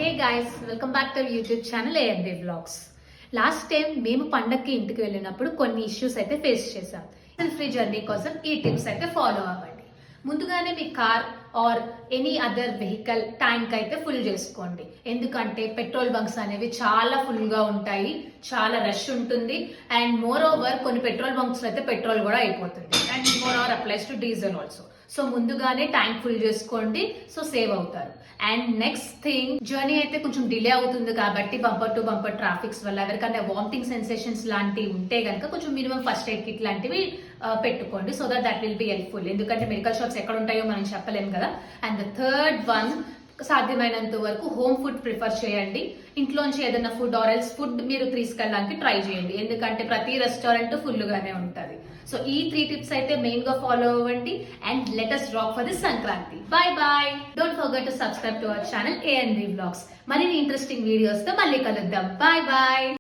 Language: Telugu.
Hey guys, welcome back to YouTube channel AMB vlogs. Last time మేము పండక్కి ఇంటికి వెళ్ళినప్పుడు కొన్ని ఇష్యూస్ అయితే ఫేస్ చేసాం. ఫ్రీ జర్నీ కోసం ఈ టిప్స్ అయితే ఫాలో అవ్వండి. ముందుగానే మీ car or any other vehicle tank అయితే ఫుల్ చేసుకోండి. ఎందుకంటే పెట్రోల్ బంక్స్ అనేవి చాలా ఫుల్ గా ఉంటాయి, చాలా రష్ ఉంటుంది. అండ్ మోర్ ఓవర్ కొన్ని పెట్రోల్ బంక్స్ అయితే పెట్రోల్ కూడా అయిపోతుంది. And more over applies to diesel also. So ముందుగానే ట్యాంక్ ఫుల్ చేసుకోండి, సో సేవ్ అవుతారు. అండ్ నెక్స్ట్ థింగ్, జర్నీ అయితే కొంచెం డిలే అవుతుంది కాబట్టి బంపర్ టు బంపర్ ట్రాఫిక్స్ వల్ల ఎవరికైనా వామిటింగ్ సెన్సేషన్స్ లాంటివి ఉంటే కనుక కొంచెం మినిమం ఫస్ట్ ఎయిడ్ కిట్ లాంటివి పెట్టుకోండి. So that will be helpful. ఎందుకంటే మెడికల్ షాప్స్ ఎక్కడ ఉంటాయో మనం చెప్పలేము కదా. అండ్ ద థర్డ్ వన్, సాధ్యమైనంత వరకు హోమ్ ఫుడ్ ప్రిఫర్ చేయండి. ఇంట్లోంచి ఏదైనా ఫుడ్ ఆర్ ఎల్స్ ఫుడ్ మీరు తీసుకెళ్ళడానికి ట్రై చేయండి. ఎందుకంటే ప్రతి రెస్టారెంట్ ఫుల్ గానే ఉంటది. సో ఈ 3 టిప్స్ అయితే మెయిన్ గా ఫాలో అవ్వండి. And let us rock for this Sankranti. By by. Don't forget to subscribe to our channel AMB vlogs. మరిన్ని ఇంట్రెస్టింగ్ వీడియోస్ తో మళ్ళీ కలుద్దాం. By by.